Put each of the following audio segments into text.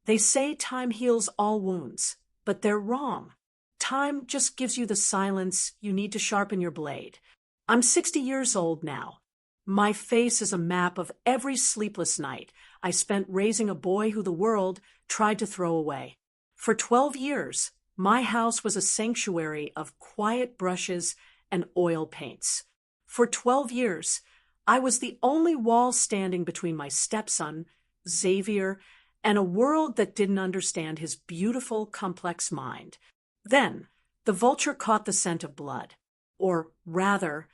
They say time heals all wounds, but they're wrong. Time just gives you the silence you need to sharpen your blade. I'm 60 years old now. My face is a map of every sleepless night I spent raising a boy who the world tried to throw away. For 12 years, my house was a sanctuary of quiet brushes and oil paints. For 12 years, I was the only wall standing between my stepson, Xavier, and a world that didn't understand his beautiful, complex mind. Then, the vulture caught the scent of blood. Or rather,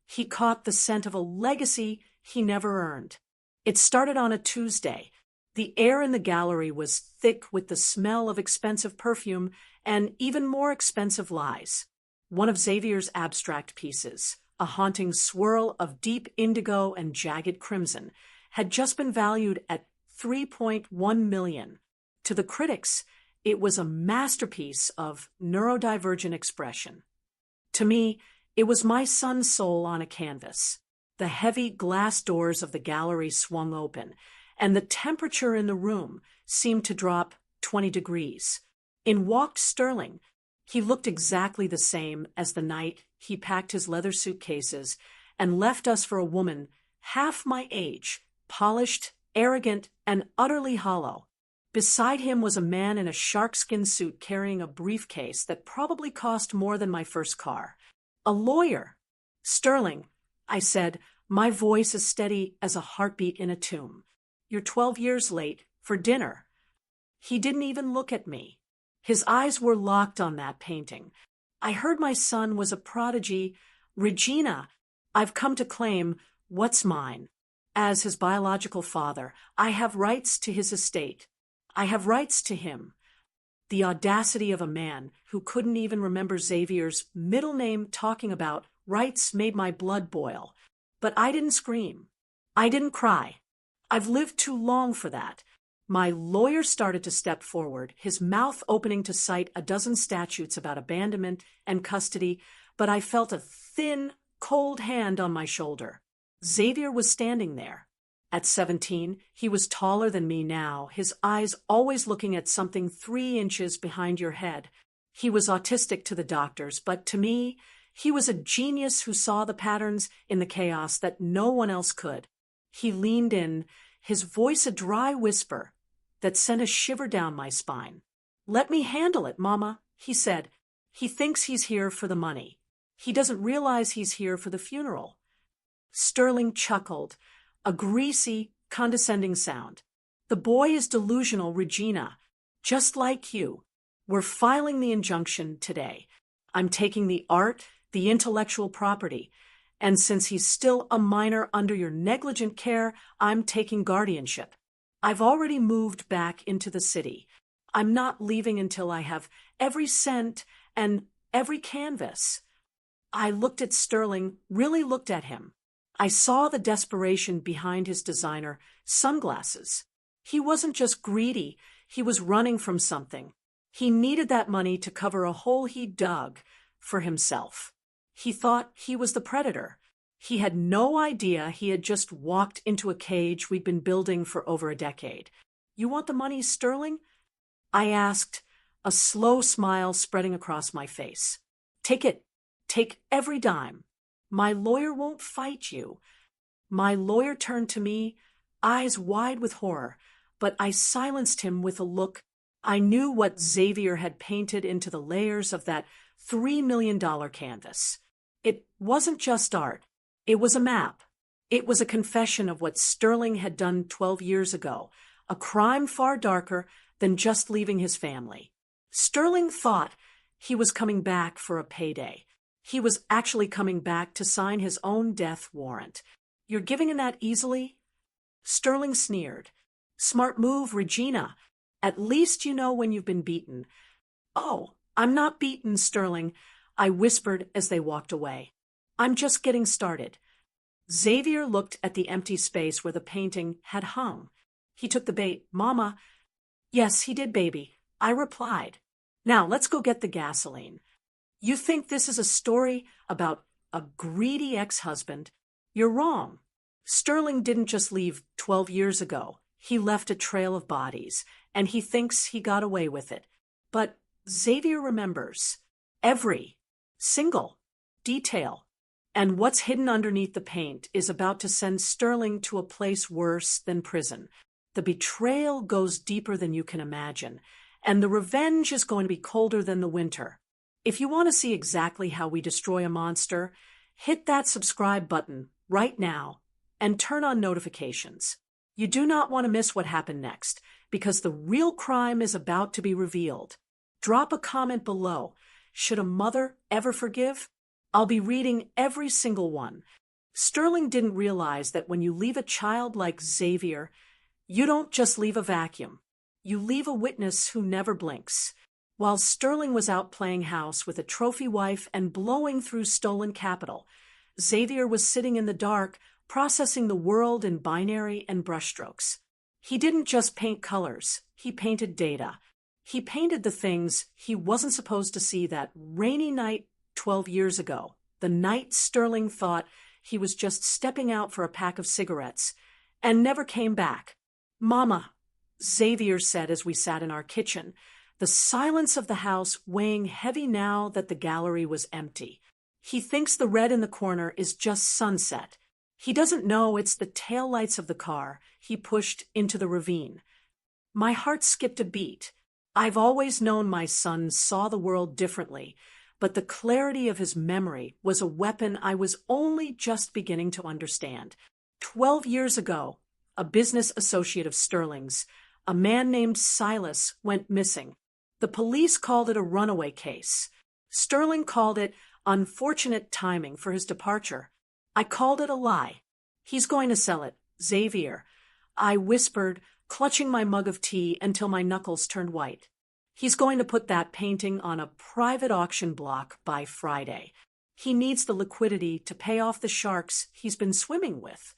he caught the scent of a legacy he never earned. It started on a Tuesday. The air in the gallery was thick with the smell of expensive perfume and even more expensive lies. One of Xavier's abstract pieces, a haunting swirl of deep indigo and jagged crimson, had just been valued at $3.1 million. To the critics, it was a masterpiece of neurodivergent expression. To me, it was my son's soul on a canvas. The heavy glass doors of the gallery swung open, and the temperature in the room seemed to drop 20 degrees. In walked Sterling. He looked exactly the same as the night he packed his leather suitcases and left us for a woman half my age, polished, arrogant, and utterly hollow. Beside him was a man in a sharkskin suit carrying a briefcase that probably cost more than my first car. A lawyer. Sterling, I said, my voice as steady as a heartbeat in a tomb. You're 12 years late for dinner. He didn't even look at me. His eyes were locked on that painting. I heard my son was a prodigy. Regina, I've come to claim what's mine. As his biological father, I have rights to his estate. I have rights to him. The audacity of a man who couldn't even remember Xavier's middle name talking about rights made my blood boil. But I didn't scream. I didn't cry. I've lived too long for that. My lawyer started to step forward, his mouth opening to cite a dozen statutes about abandonment and custody, but I felt a thin, cold hand on my shoulder. Xavier was standing there. At 17, he was taller than me now, his eyes always looking at something 3 inches behind your head. He was autistic to the doctors, but to me, he was a genius who saw the patterns in the chaos that no one else could. He leaned in, his voice a dry whisper that sent a shiver down my spine. "Let me handle it, Mama," he said. "He thinks he's here for the money. He doesn't realize he's here for the funeral." Sterling chuckled, a greasy, condescending sound. "The boy is delusional, Regina. Just like you. We're filing the injunction today. I'm taking the art, the intellectual property, and since he's still a minor under your negligent care, I'm taking guardianship. I've already moved back into the city. I'm not leaving until I have every cent and every canvas." I looked at Sterling, really looked at him. I saw the desperation behind his designer sunglasses. He wasn't just greedy, he was running from something. He needed that money to cover a hole he dug for himself. He thought he was the predator. He had no idea he had just walked into a cage we'd been building for over a decade. "You want the money, Sterling?" I asked, a slow smile spreading across my face. "Take it. Take every dime. My lawyer won't fight you." My lawyer turned to me, eyes wide with horror, but I silenced him with a look. I knew what Xavier had painted into the layers of that $3 million canvas. It wasn't just art. It was a map. It was a confession of what Sterling had done 12 years ago, a crime far darker than just leaving his family. Sterling thought he was coming back for a payday. He was actually coming back to sign his own death warrant. "You're giving in that easily?" Sterling sneered. "Smart move, Regina. At least you know when you've been beaten." "Oh, I'm not beaten, Sterling," I whispered as they walked away. "I'm just getting started." Xavier looked at the empty space where the painting had hung. He took the bait. "Mama." "Yes, he did, baby," I replied. "Now let's go get the gasoline. You think this is a story about a greedy ex-husband? You're wrong. Sterling didn't just leave 12 years ago. He left a trail of bodies, and he thinks he got away with it. But Xavier remembers every single detail. And what's hidden underneath the paint is about to send Sterling to a place worse than prison. The betrayal goes deeper than you can imagine, and the revenge is going to be colder than the winter. If you want to see exactly how we destroy a monster, hit that subscribe button right now and turn on notifications. You do not want to miss what happened next, because the real crime is about to be revealed. Drop a comment below. Should a mother ever forgive? I'll be reading every single one. Sterling didn't realize that when you leave a child like Xavier, you don't just leave a vacuum. You leave a witness who never blinks. While Sterling was out playing house with a trophy wife and blowing through stolen capital, Xavier was sitting in the dark, processing the world in binary and brushstrokes. He didn't just paint colors, he painted data. He painted the things he wasn't supposed to see that rainy night 12 years ago, the night Sterling thought he was just stepping out for a pack of cigarettes, and never came back. "Mama," Xavier said as we sat in our kitchen, the silence of the house weighing heavy now that the gallery was empty. He thinks the red in the corner is just sunset. He doesn't know it's the taillights of the car he pushed into the ravine. My heart skipped a beat. I've always known my son saw the world differently, but the clarity of his memory was a weapon I was only just beginning to understand. 12 years ago, a business associate of Sterling's, a man named Silas, went missing. The police called it a runaway case. Sterling called it unfortunate timing for his departure. I called it a lie. "He's going to sell it, Xavier," I whispered, clutching my mug of tea until my knuckles turned white. "He's going to put that painting on a private auction block by Friday. He needs the liquidity to pay off the sharks he's been swimming with."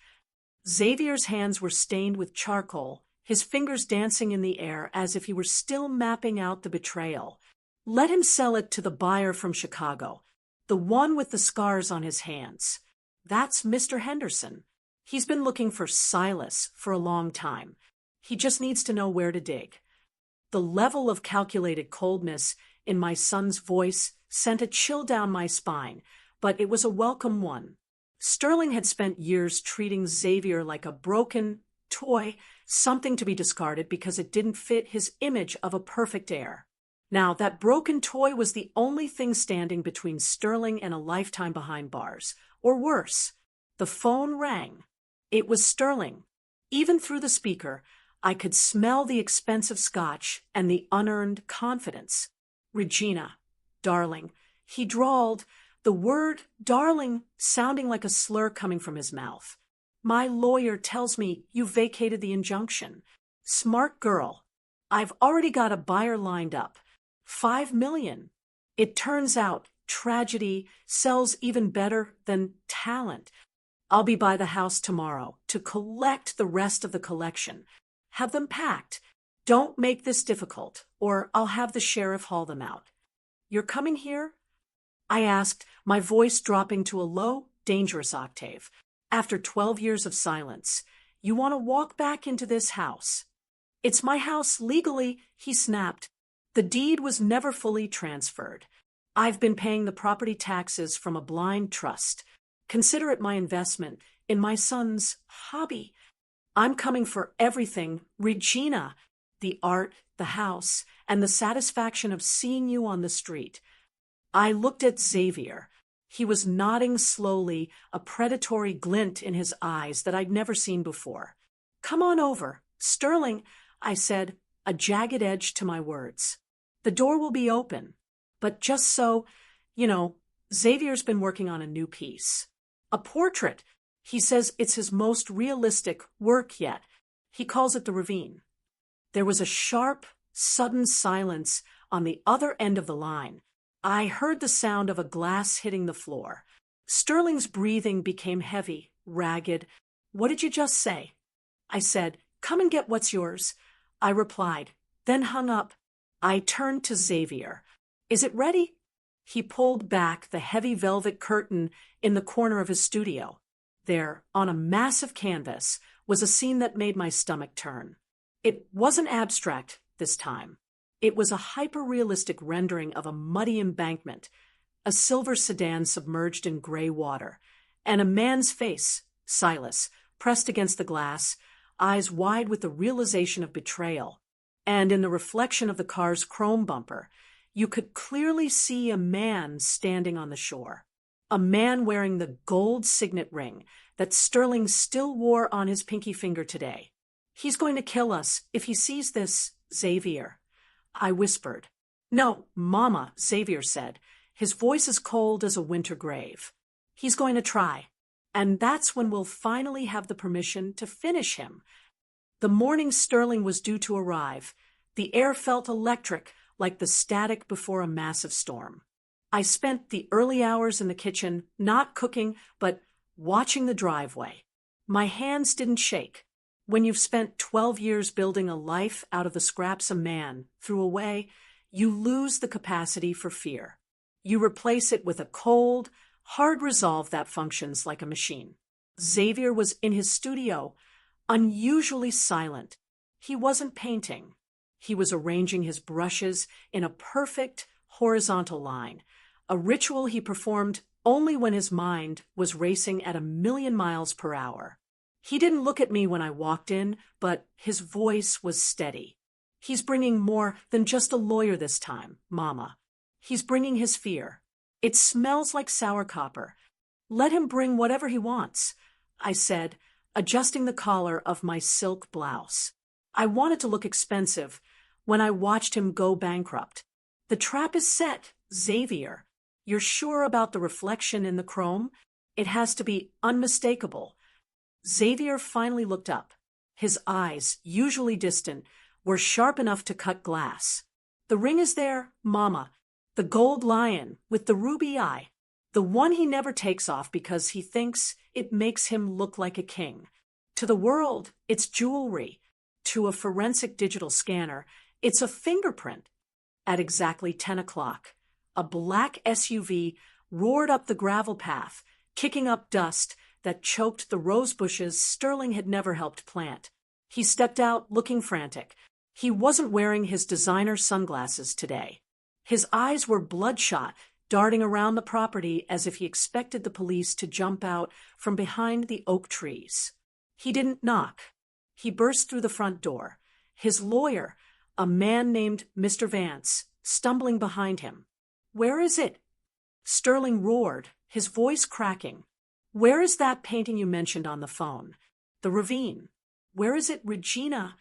Xavier's hands were stained with charcoal, his fingers dancing in the air as if he were still mapping out the betrayal. "Let him sell it to the buyer from Chicago, the one with the scars on his hands. That's Mr. Henderson. He's been looking for Silas for a long time. He just needs to know where to dig." The level of calculated coldness in my son's voice sent a chill down my spine, but it was a welcome one. Sterling had spent years treating Xavier like a broken toy, something to be discarded because it didn't fit his image of a perfect heir. Now, that broken toy was the only thing standing between Sterling and a lifetime behind bars. Or worse, the phone rang. It was Sterling. Even through the speaker, I could smell the expensive scotch and the unearned confidence. "Regina, darling," he drawled, the word darling sounding like a slur coming from his mouth. "My lawyer tells me you vacated the injunction. Smart girl. I've already got a buyer lined up. $5 million. It turns out tragedy sells even better than talent. I'll be by the house tomorrow to collect the rest of the collection. Have them packed. Don't make this difficult, or I'll have the sheriff haul them out." "You're coming here?" I asked, my voice dropping to a low, dangerous octave. "After 12 years of silence, you want to walk back into this house?" "It's my house legally," he snapped. "The deed was never fully transferred. I've been paying the property taxes from a blind trust. Consider it my investment in my son's hobby. I'm coming for everything, Regina, the art, the house, and the satisfaction of seeing you on the street." I looked at Xavier. He was nodding slowly, a predatory glint in his eyes that I'd never seen before. "Come on over, Sterling," I said, a jagged edge to my words. "The door will be open. But just so, Xavier's been working on a new piece. A portrait. He says it's his most realistic work yet. He calls it The Ravine." There was a sharp, sudden silence on the other end of the line. I heard the sound of a glass hitting the floor. Sterling's breathing became heavy, ragged. "What did you just say?" I said. "Come and get what's yours," I replied, then hung up. I turned to Xavier. "Is it ready?" He pulled back the heavy velvet curtain in the corner of his studio. There, on a massive canvas, was a scene that made my stomach turn. It wasn't abstract, this time. It was a hyper-realistic rendering of a muddy embankment, a silver sedan submerged in gray water, and a man's face, Silas, pressed against the glass, eyes wide with the realization of betrayal. And in the reflection of the car's chrome bumper, you could clearly see a man standing on the shore. A man wearing the gold signet ring that Sterling still wore on his pinky finger today. "He's going to kill us if he sees this, Xavier," I whispered. "No, Mama," Xavier said, his voice as cold as a winter grave. "He's going to try. And that's when we'll finally have the permission to finish him." The morning Sterling was due to arrive. The air felt electric, like the static before a massive storm. I spent the early hours in the kitchen, not cooking, but watching the driveway. My hands didn't shake. When you've spent 12 years building a life out of the scraps a man threw away, you lose the capacity for fear. You replace it with a cold, hard resolve that functions like a machine. Xavier was in his studio, unusually silent. He wasn't painting. He was arranging his brushes in a perfect horizontal line, a ritual he performed only when his mind was racing at 1,000,000 miles per hour. He didn't look at me when I walked in, but his voice was steady. "He's bringing more than just a lawyer this time, Mama. He's bringing his fear. It smells like sour copper. Let him bring whatever he wants," I said, adjusting the collar of my silk blouse. I wanted to look expensive when I watched him go bankrupt. "The trap is set, Xavier. You're sure about the reflection in the chrome? It has to be unmistakable." Xavier finally looked up. His eyes, usually distant, were sharp enough to cut glass. "The ring is there, Mama. The gold lion with the ruby eye. The one he never takes off because he thinks it makes him look like a king. To the world, it's jewelry. To a forensic digital scanner, it's a fingerprint." At exactly 10 o'clock, a black SUV roared up the gravel path, kicking up dust that choked the rose bushes Sterling had never helped plant. He stepped out, looking frantic. He wasn't wearing his designer sunglasses today. His eyes were bloodshot, darting around the property as if he expected the police to jump out from behind the oak trees. He didn't knock. He burst through the front door. His lawyer, a man named Mr. Vance, stumbling behind him. "Where is it?" Sterling roared, his voice cracking. "Where is that painting you mentioned on the phone? The ravine. Where is it, Regina?"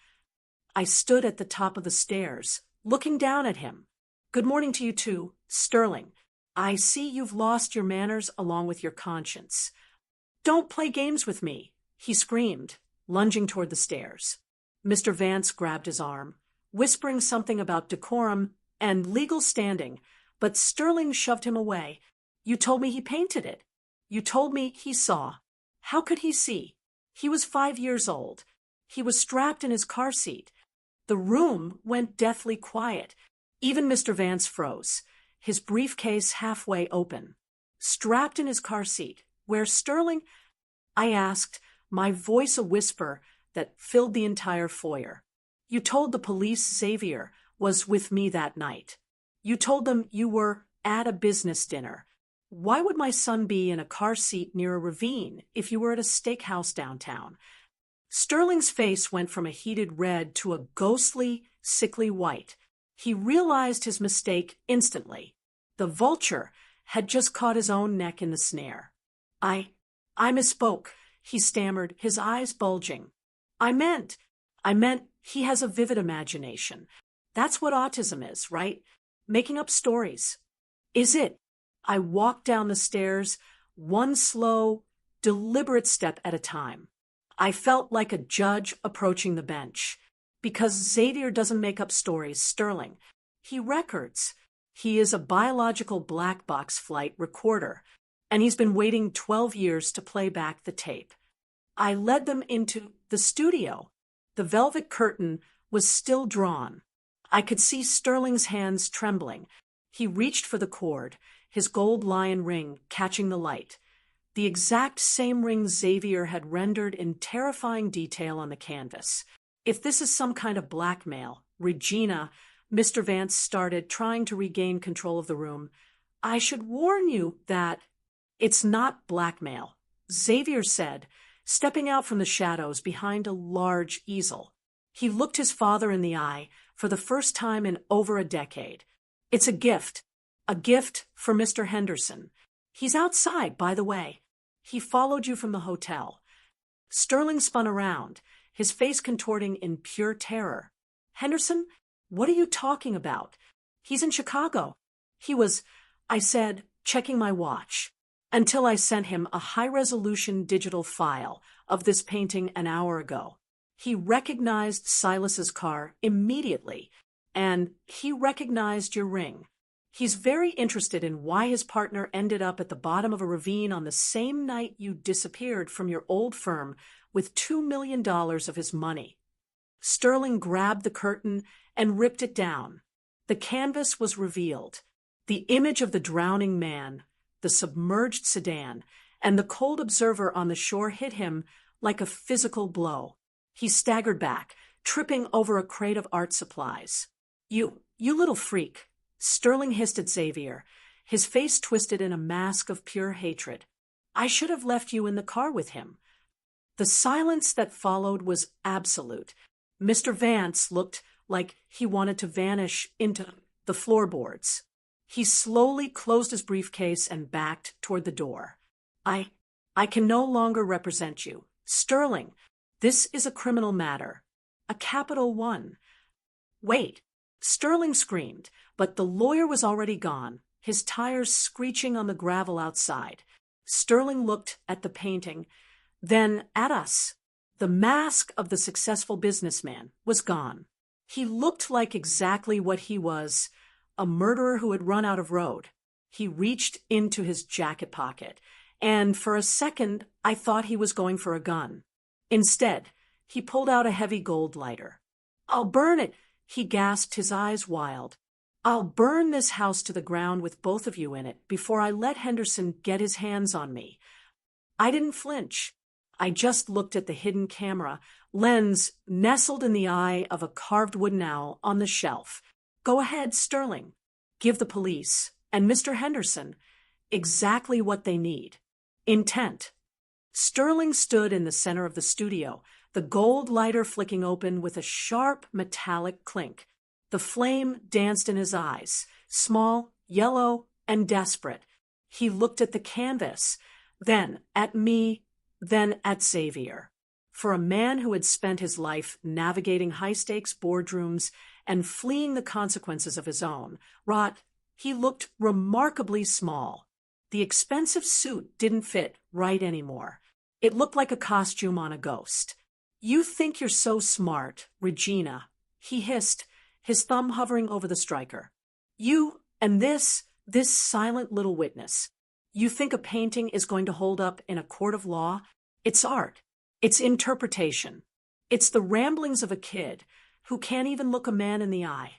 I stood at the top of the stairs, looking down at him. "Good morning to you too, Sterling. I see you've lost your manners along with your conscience." "Don't play games with me," he screamed, lunging toward the stairs. Mr. Vance grabbed his arm, whispering something about decorum and legal standing, but Sterling shoved him away. "You told me he painted it. You told me he saw." How could he see? He was 5 years old. He was strapped in his car seat. The room went deathly quiet. Even Mr. Vance froze, his briefcase halfway open. "Strapped in his car seat. Where's Sterling?" I asked, my voice a whisper that filled the entire foyer. "You told the police Xavier was with me that night. You told them you were at a business dinner. Why would my son be in a car seat near a ravine if you were at a steakhouse downtown?" Sterling's face went from a heated red to a ghostly, sickly white. He realized his mistake instantly. The vulture had just caught his own neck in the snare. I misspoke," he stammered, his eyes bulging. I meant he has a vivid imagination. That's what autism is, right? Making up stories." "Is it?" I walked down the stairs, one slow, deliberate step at a time. I felt like a judge approaching the bench. Because Xavier doesn't make up stories, Sterling. He records. He is a biological black box flight recorder, and he's been waiting 12 years to play back the tape. I led them into the studio. The velvet curtain was still drawn. I could see Sterling's hands trembling. He reached for the cord, his gold lion ring catching the light. The exact same ring Xavier had rendered in terrifying detail on the canvas. If this is some kind of blackmail, Regina, Mr. Vance started, trying to regain control of the room. I should warn you that it's not blackmail, Xavier said, stepping out from the shadows behind a large easel. He looked his father in the eye for the first time in over a decade. It's a gift for Mr. Henderson. He's outside, by the way. He followed you from the hotel. Sterling spun around, his face contorting in pure terror. Henderson? What are you talking about? He's in Chicago. He was, I said, checking my watch, until I sent him a high-resolution digital file of this painting an hour ago. He recognized Silas's car immediately, and he recognized your ring. He's very interested in why his partner ended up at the bottom of a ravine on the same night you disappeared from your old firm with $2 million of his money. Sterling grabbed the curtain and ripped it down. The canvas was revealed. The image of the drowning man, the submerged sedan, and the cold observer on the shore hit him like a physical blow. He staggered back, tripping over a crate of art supplies. You little freak, Sterling hissed at Xavier, his face twisted in a mask of pure hatred. I should have left you in the car with him. The silence that followed was absolute. Mr. Vance looked like he wanted to vanish into the floorboards. He slowly closed his briefcase and backed toward the door. I can no longer represent you. Sterling, this is a criminal matter. A capital one. Wait, Sterling screamed, but the lawyer was already gone, his tires screeching on the gravel outside. Sterling looked at the painting, then at us. The mask of the successful businessman was gone. He looked like exactly what he was, a murderer who had run out of road. He reached into his jacket pocket, and for a second I thought he was going for a gun. Instead, he pulled out a heavy gold lighter. I'll burn it, he gasped, his eyes wild. I'll burn this house to the ground with both of you in it before I let Henderson get his hands on me. I didn't flinch. I just looked at the hidden camera lens nestled in the eye of a carved wooden owl on the shelf. Go ahead, Sterling. Give the police and Mr. Henderson exactly what they need. Intent. Sterling stood in the center of the studio, the gold lighter flicking open with a sharp metallic clink. The flame danced in his eyes, small, yellow, and desperate. He looked at the canvas, then at me, then at Xavier. For a man who had spent his life navigating high-stakes boardrooms and fleeing the consequences of his own rot, he looked remarkably small. The expensive suit didn't fit right anymore. It looked like a costume on a ghost. You think you're so smart, Regina, he hissed, his thumb hovering over the striker. You and this silent little witness. You think a painting is going to hold up in a court of law? It's art. It's interpretation. It's the ramblings of a kid who can't even look a man in the eye.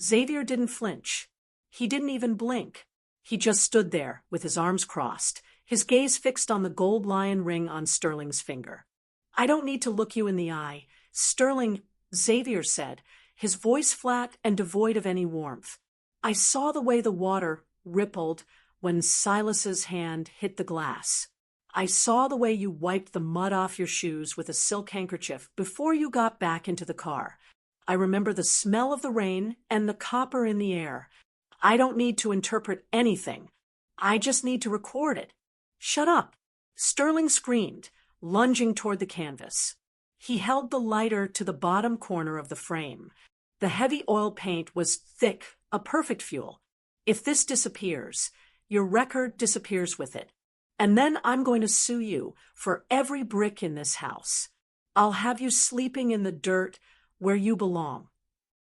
Xavier didn't flinch. He didn't even blink. He just stood there with his arms crossed, his gaze fixed on the gold lion ring on Sterling's finger. I don't need to look you in the eye, Sterling, Xavier said, his voice flat and devoid of any warmth. I saw the way the water rippled when Silas's hand hit the glass. I saw the way you wiped the mud off your shoes with a silk handkerchief before you got back into the car. I remember the smell of the rain and the copper in the air. I don't need to interpret anything. I just need to record it. Shut up, Sterling screamed, lunging toward the canvas. He held the lighter to the bottom corner of the frame. The heavy oil paint was thick, a perfect fuel. If this disappears, your record disappears with it. And then I'm going to sue you for every brick in this house. I'll have you sleeping in the dirt where you belong.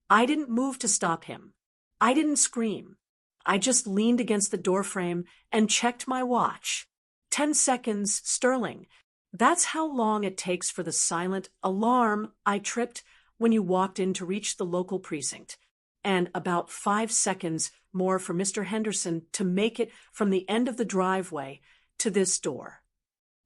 I didn't move to stop him. I didn't scream. I just leaned against the doorframe and checked my watch. 10 seconds, Sterling. That's how long it takes for the silent alarm I tripped when you walked in to reach the local precinct. And about 5 seconds more for Mr. Henderson to make it from the end of the driveway to this door.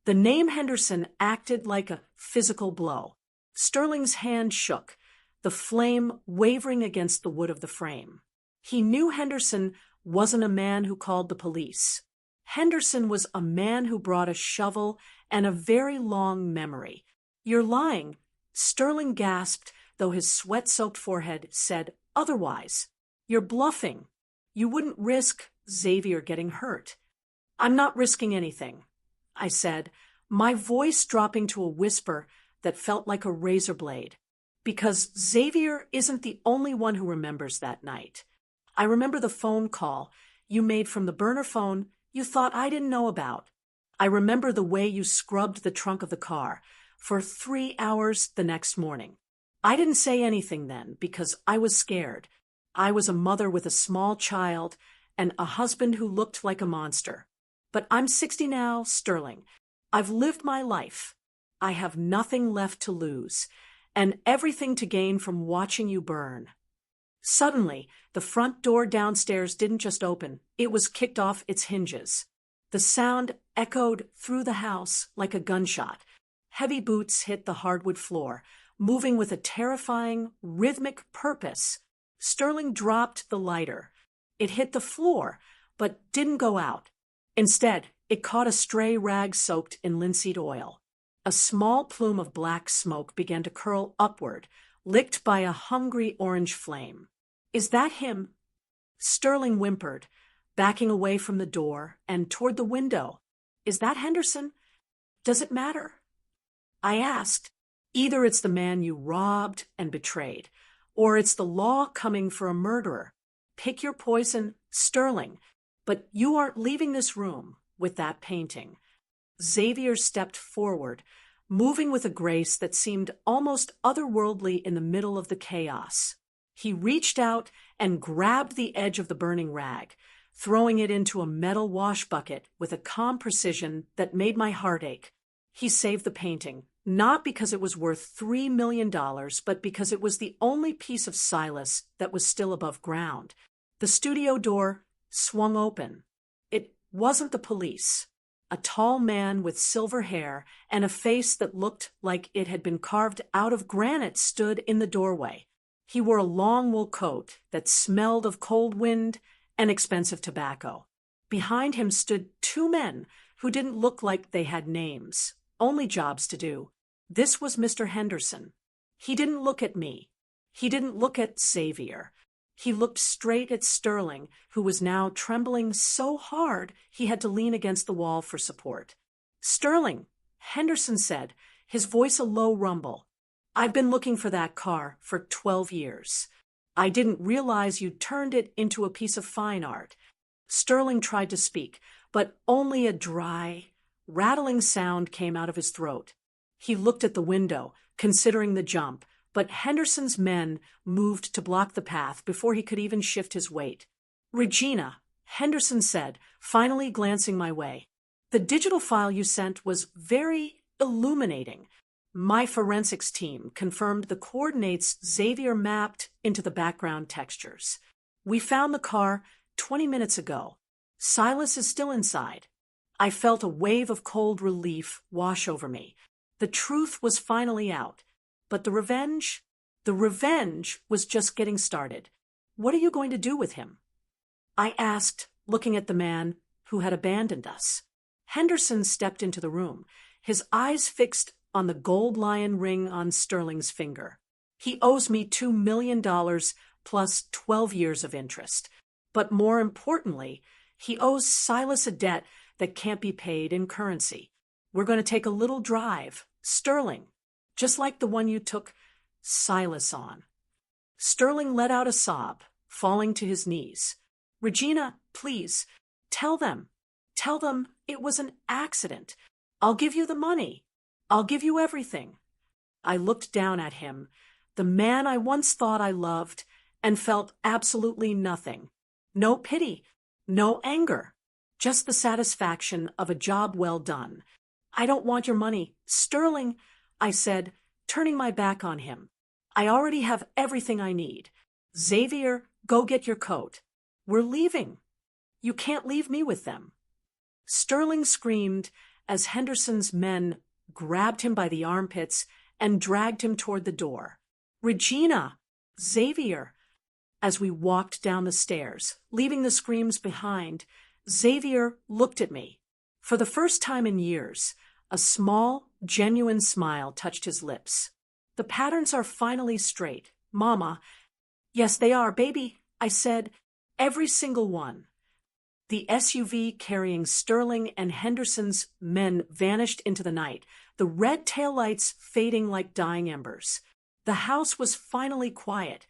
The name Henderson acted like a physical blow. Sterling's hand shook. the flame wavering against the wood of the frame. He knew Henderson wasn't a man who called the police. Henderson was a man who brought a shovel and a very long memory. "You're lying," Sterling gasped, though his sweat-soaked forehead said otherwise. "You're bluffing. You wouldn't risk Xavier getting hurt." "I'm not risking anything," I said, my voice dropping to a whisper that felt like a razor blade. "Because Xavier isn't the only one who remembers that night. I remember the phone call you made from the burner phone you thought I didn't know about. I remember the way you scrubbed the trunk of the car for 3 hours the next morning. I didn't say anything then because I was scared. I was a mother with a small child and a husband who looked like a monster. But I'm 60 now, Sterling. I've lived my life. I have nothing left to lose, and everything to gain from watching you burn." Suddenly, the front door downstairs didn't just open, it was kicked off its hinges. The sound echoed through the house like a gunshot. Heavy boots hit the hardwood floor, moving with a terrifying, rhythmic purpose. Sterling dropped the lighter. It hit the floor, but didn't go out. Instead, it caught a stray rag soaked in linseed oil. A small plume of black smoke began to curl upward, licked by a hungry orange flame. "Is that him?" Sterling whimpered, backing away from the door and toward the window. "Is that Henderson? Does it matter?" I asked. "Either it's the man you robbed and betrayed, or it's the law coming for a murderer. Pick your poison, Sterling, but you aren't leaving this room with that painting." Xavier stepped forward, moving with a grace that seemed almost otherworldly in the middle of the chaos. He reached out and grabbed the edge of the burning rag, throwing it into a metal wash bucket with a calm precision that made my heart ache. He saved the painting, not because it was worth $3 million, but because it was the only piece of Silas that was still above ground. The studio door swung open. It wasn't the police. A tall man with silver hair and a face that looked like it had been carved out of granite stood in the doorway. He wore a long wool coat that smelled of cold wind and expensive tobacco. Behind him stood 2 men who didn't look like they had names, only jobs to do. This was Mr. Henderson. He didn't look at me. He didn't look at Xavier. He looked straight at Sterling, who was now trembling so hard he had to lean against the wall for support. "Sterling," Henderson said, his voice a low rumble. "I've been looking for that car for 12 years. I didn't realize you'd turned it into a piece of fine art." Sterling tried to speak, but only a dry, rattling sound came out of his throat. He looked at the window, considering the jump, but Henderson's men moved to block the path before he could even shift his weight. "Regina," Henderson said, finally glancing my way. "The digital file you sent was very illuminating. My forensics team confirmed the coordinates Xavier mapped into the background textures. We found the car 20 minutes ago. Silas is still inside." I felt a wave of cold relief wash over me. The truth was finally out. But the revenge was just getting started. "What are you going to do with him?" I asked, looking at the man who had abandoned us. Henderson stepped into the room, his eyes fixed on the gold lion ring on Sterling's finger. "He owes me $2 million plus 12 years of interest. But more importantly, he owes Silas a debt that can't be paid in currency. We're going to take a little drive, Sterling, just like the one you took Silas on." Sterling let out a sob, falling to his knees. "Regina, please, tell them it was an accident. I'll give you the money. I'll give you everything." I looked down at him, the man I once thought I loved, and felt absolutely nothing. No pity, no anger, just the satisfaction of a job well done. "I don't want your money, Sterling," I said, turning my back on him. "I already have everything I need. Xavier, go get your coat. We're leaving. You can't leave me with them." Sterling screamed as Henderson's men grabbed him by the armpits and dragged him toward the door. Regina! Xavier! As we walked down the stairs, leaving the screams behind, Xavier looked at me. For the first time in years, a small, genuine smile touched his lips. The patterns are finally straight, Mama. Yes, they are, baby, I said. Every single one. The SUV carrying Sterling and Henderson's men vanished into the night, the red taillights fading like dying embers. The house was finally quiet,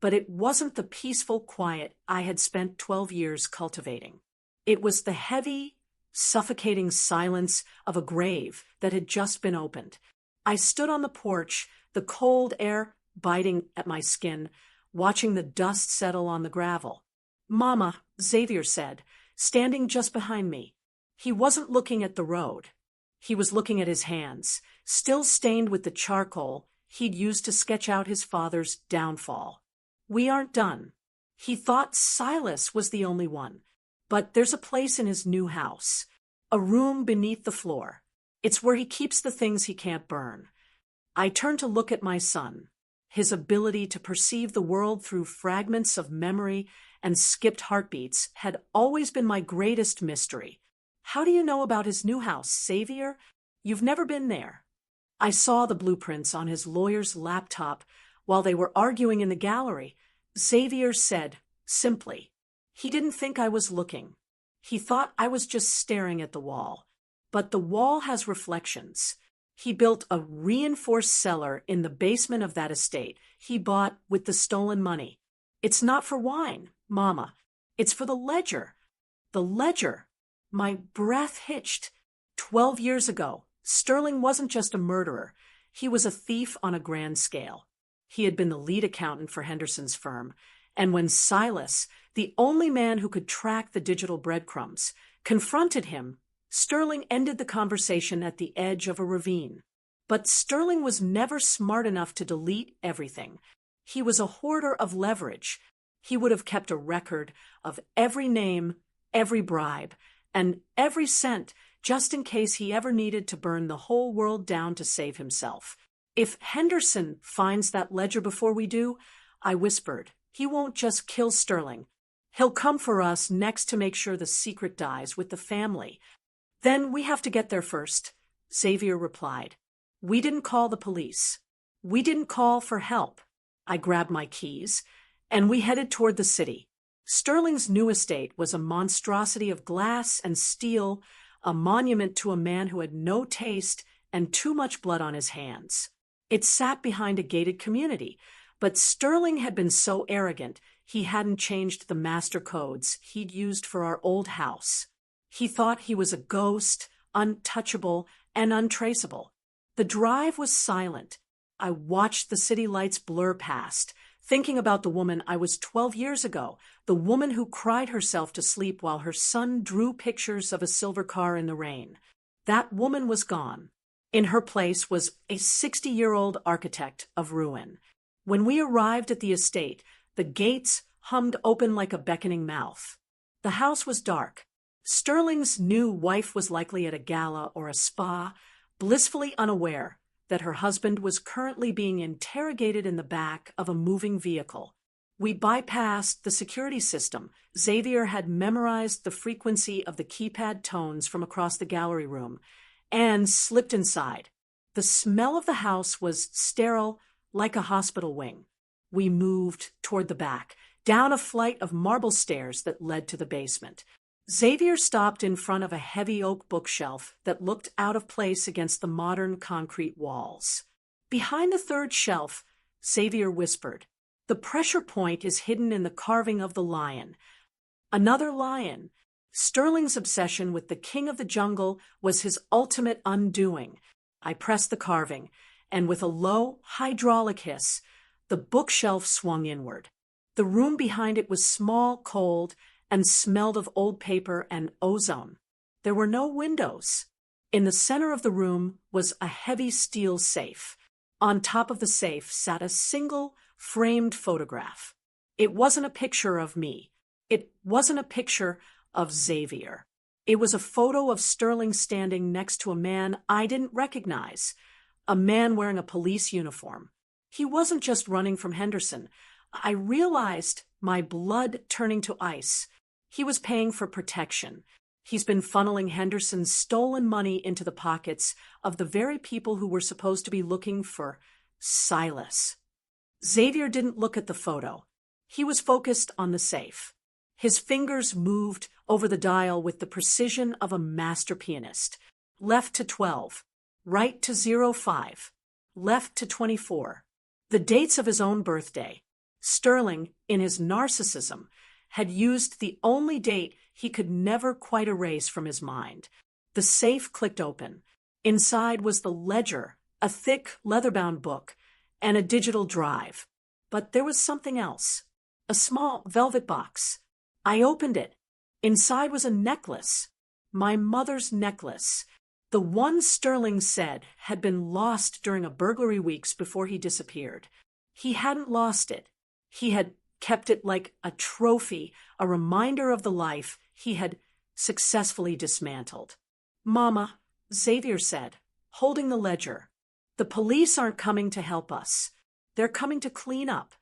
but it wasn't the peaceful quiet I had spent 12 years cultivating. It was the heavy, suffocating silence of a grave that had just been opened. I stood on the porch, the cold air biting at my skin, watching the dust settle on the gravel. Mama, Xavier said, standing just behind me. He wasn't looking at the road. He was looking at his hands, still stained with the charcoal he'd used to sketch out his father's downfall. We aren't done. He thought Silas was the only one, but there's a place in his new house, a room beneath the floor. It's where he keeps the things he can't burn. I turned to look at my son. His ability to perceive the world through fragments of memory and skipped heartbeats had always been my greatest mystery. How do you know about his new house, Xavier? You've never been there. I saw the blueprints on his lawyer's laptop while they were arguing in the gallery. Xavier said, simply. He didn't think I was looking. He thought I was just staring at the wall. But the wall has reflections. He built a reinforced cellar in the basement of that estate he bought with the stolen money. It's not for wine, Mama. It's for the ledger. The ledger. My breath hitched. 12 years ago, Sterling wasn't just a murderer. He was a thief on a grand scale. He had been the lead accountant for Henderson's firm, and when Silas, the only man who could track the digital breadcrumbs, confronted him, Sterling ended the conversation at the edge of a ravine. But Sterling was never smart enough to delete everything. He was a hoarder of leverage. He would have kept a record of every name, every bribe, and every cent just in case he ever needed to burn the whole world down to save himself. If Henderson finds that ledger before we do, I whispered, he won't just kill Sterling. He'll come for us next to make sure the secret dies with the family. Then we have to get there first, Xavier replied. We didn't call the police. We didn't call for help. I grabbed my keys, and we headed toward the city. Sterling's new estate was a monstrosity of glass and steel, a monument to a man who had no taste and too much blood on his hands. It sat behind a gated community, but Sterling had been so arrogant he hadn't changed the master codes he'd used for our old house. He thought he was a ghost, untouchable and untraceable. The drive was silent. I watched the city lights blur past, thinking about the woman I was 12 years ago, the woman who cried herself to sleep while her son drew pictures of a silver car in the rain. That woman was gone. In her place was a 60-year-old architect of ruin. When we arrived at the estate, the gates hummed open like a beckoning mouth. The house was dark. Sterling's new wife was likely at a gala or a spa, blissfully unaware that her husband was currently being interrogated in the back of a moving vehicle. We bypassed the security system. Xavier had memorized the frequency of the keypad tones from across the gallery room and slipped inside. The smell of the house was sterile, like a hospital wing. We moved toward the back, down a flight of marble stairs that led to the basement. Xavier stopped in front of a heavy oak bookshelf that looked out of place against the modern concrete walls. Behind the third shelf, Xavier whispered, "The pressure point is hidden in the carving of the lion." Another lion. Sterling's obsession with the king of the jungle was his ultimate undoing. I pressed the carving, and with a low, hydraulic hiss, the bookshelf swung inward. The room behind it was small, cold, and smelled of old paper and ozone. There were no windows. In the center of the room was a heavy steel safe. On top of the safe sat a single, framed photograph. It wasn't a picture of me. It wasn't a picture of Xavier. It was a photo of Sterling standing next to a man I didn't recognize, a man wearing a police uniform. He wasn't just running from Henderson. I realized, my blood turning to ice. He was paying for protection. He's been funneling Henderson's stolen money into the pockets of the very people who were supposed to be looking for Silas. Xavier didn't look at the photo. He was focused on the safe. His fingers moved over the dial with the precision of a master pianist. Left to 12, right to 05, left to 24. The dates of his own birthday. Sterling, in his narcissism, had used the only date he could never quite erase from his mind. The safe clicked open. Inside was the ledger, a thick, leather-bound book, and a digital drive. But there was something else. A small velvet box. I opened it. Inside was a necklace. My mother's necklace. The one Sterling said had been lost during a burglary weeks before he disappeared. He hadn't lost it. He had kept it like a trophy, a reminder of the life he had successfully dismantled. "Mama," Xavier said, holding the ledger, "the police aren't coming to help us. They're coming to clean up."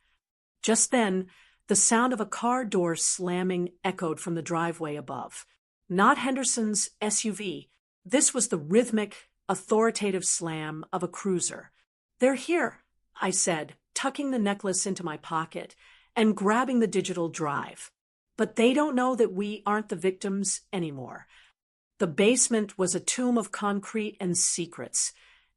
Just then, the sound of a car door slamming echoed from the driveway above. Not Henderson's SUV. This was the rhythmic, authoritative slam of a cruiser. "They're here," I said, tucking the necklace into my pocket and grabbing the digital drive. "But they don't know that we aren't the victims anymore." The basement was a tomb of concrete and secrets,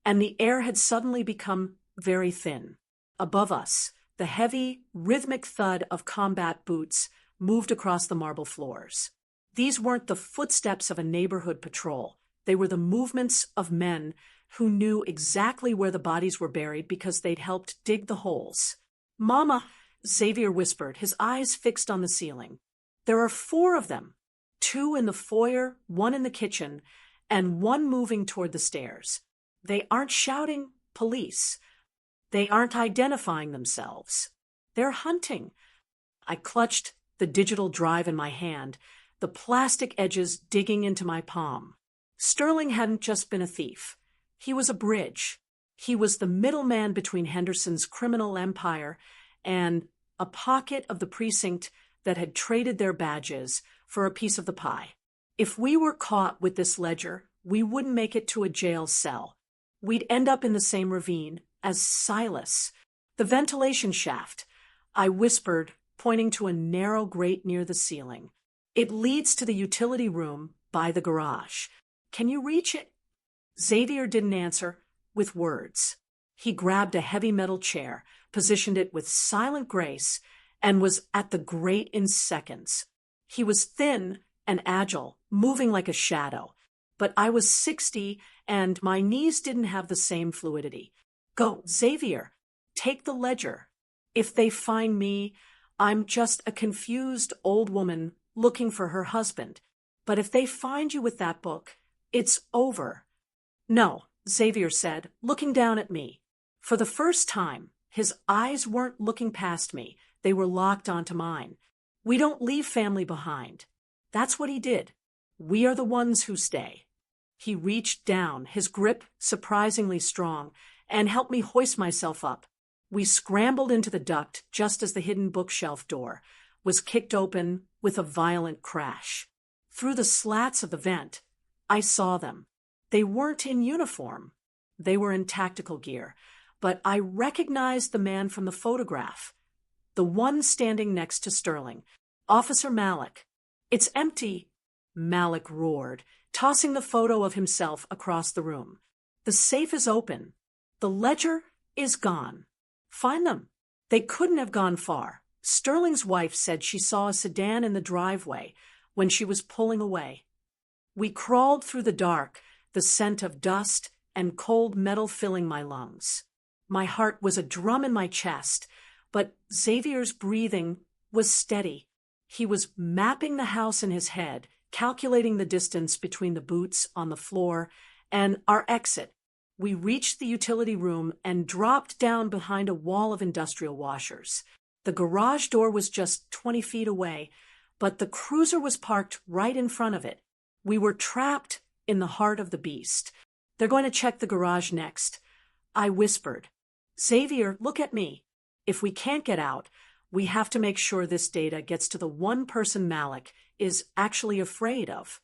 and the air had suddenly become very thin. Above us, the heavy, rhythmic thud of combat boots moved across the marble floors. These weren't the footsteps of a neighborhood patrol. They were the movements of men who knew exactly where the bodies were buried because they'd helped dig the holes. "Mama," Xavier whispered, his eyes fixed on the ceiling. "There are 4 of them. 2 in the foyer, 1 in the kitchen, and 1 moving toward the stairs. They aren't shouting police. They aren't identifying themselves. They're hunting." I clutched the digital drive in my hand, the plastic edges digging into my palm. Sterling hadn't just been a thief. He was a bridge. He was the middleman between Henderson's criminal empire and a pocket of the precinct that had traded their badges for a piece of the pie. If we were caught with this ledger, we wouldn't make it to a jail cell. We'd end up in the same ravine as Silas. "The ventilation shaft," I whispered, pointing to a narrow grate near the ceiling. "It leads to the utility room by the garage. Can you reach it?" Xavier didn't answer with words. He grabbed a heavy metal chair, positioned it with silent grace, and was at the grate in seconds. He was thin and agile, moving like a shadow. But I was 60, and my knees didn't have the same fluidity. "Go, Xavier. Take the ledger. If they find me, I'm just a confused old woman looking for her husband. But if they find you with that book, it's over." "No," Xavier said, looking down at me. For the first time, his eyes weren't looking past me. They were locked onto mine. "We don't leave family behind." That's what he did. "We are the ones who stay." He reached down, his grip surprisingly strong, and helped me hoist myself up. We scrambled into the duct just as the hidden bookshelf door was kicked open with a violent crash. Through the slats of the vent, I saw them. They weren't in uniform. They were in tactical gear, but I recognized the man from the photograph, the one standing next to Sterling, Officer Malik. "It's empty," Malik roared, tossing the photo of himself across the room. "The safe is open. The ledger is gone. Find them." They couldn't have gone far. Sterling's wife said she saw a sedan in the driveway when she was pulling away. We crawled through the dark, the scent of dust and cold metal filling my lungs. My heart was a drum in my chest, but Xavier's breathing was steady. He was mapping the house in his head, calculating the distance between the boots on the floor and our exit. We reached the utility room and dropped down behind a wall of industrial washers. The garage door was just 20 feet away, but the cruiser was parked right in front of it. We were trapped in the heart of the beast. "They're going to check the garage next," I whispered. Xavier, look at me. If we can't get out, we have to make sure this data gets to the one person Malik is actually afraid of.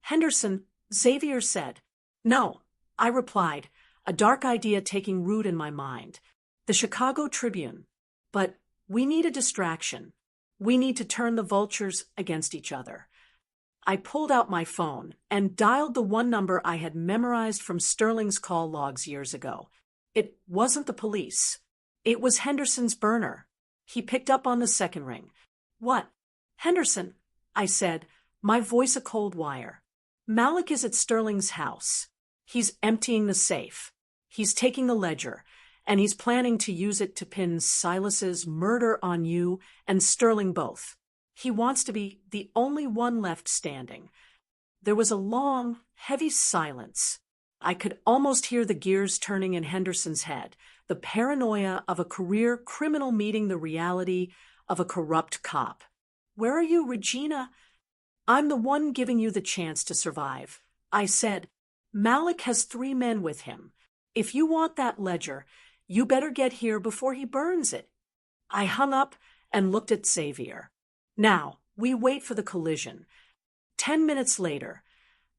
Henderson, Xavier said. No, I replied, a dark idea taking root in my mind. The Chicago Tribune. But we need a distraction. We need to turn the vultures against each other. I pulled out my phone and dialed the one number I had memorized from Sterling's call logs years ago. It wasn't the police. It was Henderson's burner. He picked up on the second ring. What? Henderson, I said, my voice a cold wire. Malik is at Sterling's house. He's emptying the safe. He's taking the ledger, and he's planning to use it to pin Silas's murder on you and Sterling both. He wants to be the only one left standing. There was a long, heavy silence. I could almost hear the gears turning in Henderson's head, the paranoia of a career criminal meeting the reality of a corrupt cop. Where are you, Regina? I'm the one giving you the chance to survive. I said, Malik has 3 men with him. If you want that ledger, you better get here before he burns it. I hung up and looked at Xavier. Now, we wait for the collision. 10 minutes later,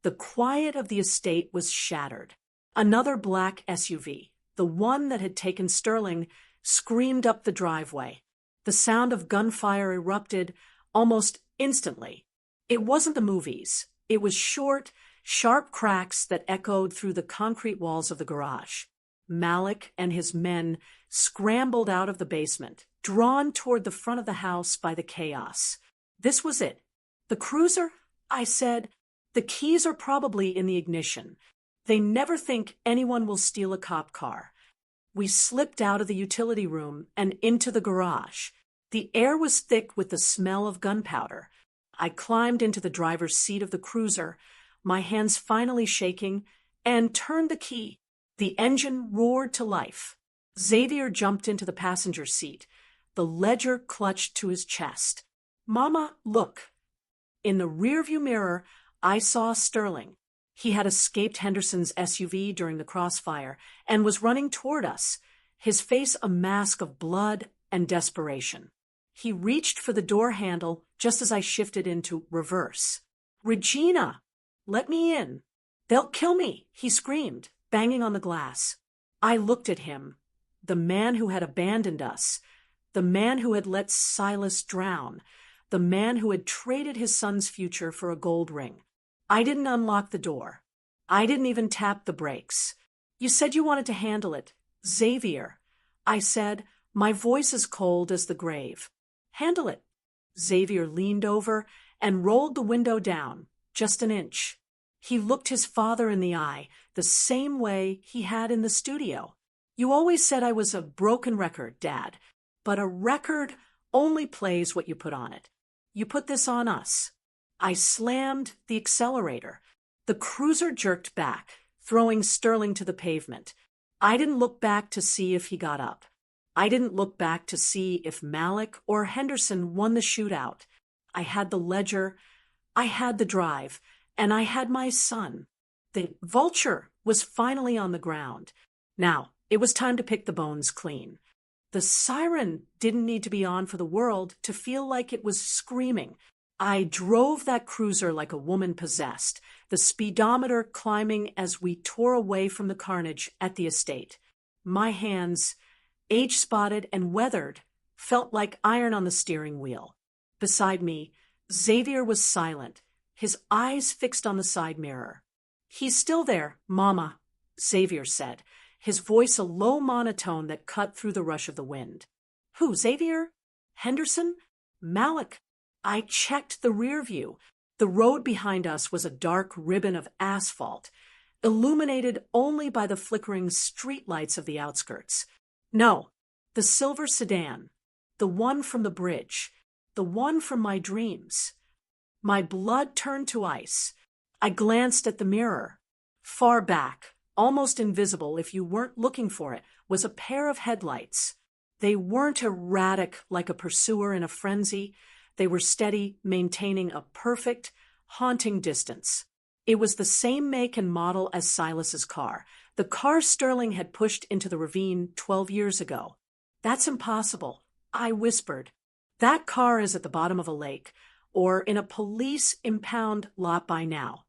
the quiet of the estate was shattered. Another black SUV, the one that had taken Sterling, screamed up the driveway. The sound of gunfire erupted almost instantly. It wasn't the movies. It was short, sharp cracks that echoed through the concrete walls of the garage. Malik and his men scrambled out of the basement, drawn toward the front of the house by the chaos. This was it. The cruiser? I said. The keys are probably in the ignition. They never think anyone will steal a cop car. We slipped out of the utility room and into the garage. The air was thick with the smell of gunpowder. I climbed into the driver's seat of the cruiser, my hands finally shaking, and turned the key. The engine roared to life. Xavier jumped into the passenger seat. The ledger clutched to his chest. Mama, look. In the rearview mirror, I saw Sterling. He had escaped Henderson's SUV during the crossfire and was running toward us, his face a mask of blood and desperation. He reached for the door handle just as I shifted into reverse. Regina, let me in. They'll kill me, he screamed, banging on the glass. I looked at him, the man who had abandoned us, the man who had let Silas drown, the man who had traded his son's future for a gold ring. I didn't unlock the door. I didn't even tap the brakes. You said you wanted to handle it. Xavier, I said, my voice as cold as the grave. Handle it. Xavier leaned over and rolled the window down, just an inch. He looked his father in the eye, the same way he had in the studio. You always said I was a broken record, Dad, but a record only plays what you put on it. You put this on us. I slammed the accelerator. The cruiser jerked back, throwing Sterling to the pavement. I didn't look back to see if he got up. I didn't look back to see if Malik or Henderson won the shootout. I had the ledger, I had the drive, and I had my son. The vulture was finally on the ground. Now, it was time to pick the bones clean. The siren didn't need to be on for the world to feel like it was screaming. I drove that cruiser like a woman possessed, the speedometer climbing as we tore away from the carnage at the estate. My hands, age-spotted and weathered, felt like iron on the steering wheel. Beside me, Xavier was silent, his eyes fixed on the side mirror. He's still there, Mama, Xavier said, his voice a low monotone that cut through the rush of the wind. Who, Xavier? Henderson? Malik? I checked the rear view. The road behind us was a dark ribbon of asphalt, illuminated only by the flickering streetlights of the outskirts. No, the silver sedan, the one from the bridge, the one from my dreams. My blood turned to ice. I glanced at the mirror. Far back, almost invisible if you weren't looking for it, was a pair of headlights. They weren't erratic like a pursuer in a frenzy. They were steady, maintaining a perfect, haunting distance. It was the same make and model as Silas's car, The car Sterling had pushed into the ravine 12 years ago. That's impossible, I whispered. That car is at the bottom of a lake, or in a police impound lot by now.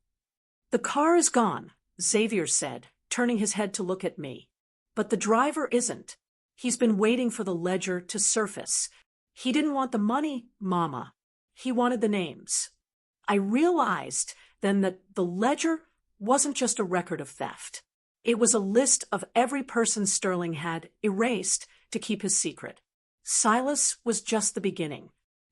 The car is gone, Xavier said, turning his head to look at me. But the driver isn't. He's been waiting for the ledger to surface. He didn't want the money, Mama. He wanted the names. I realized then that the ledger wasn't just a record of theft. It was a list of every person Sterling had erased to keep his secret. Silas was just the beginning.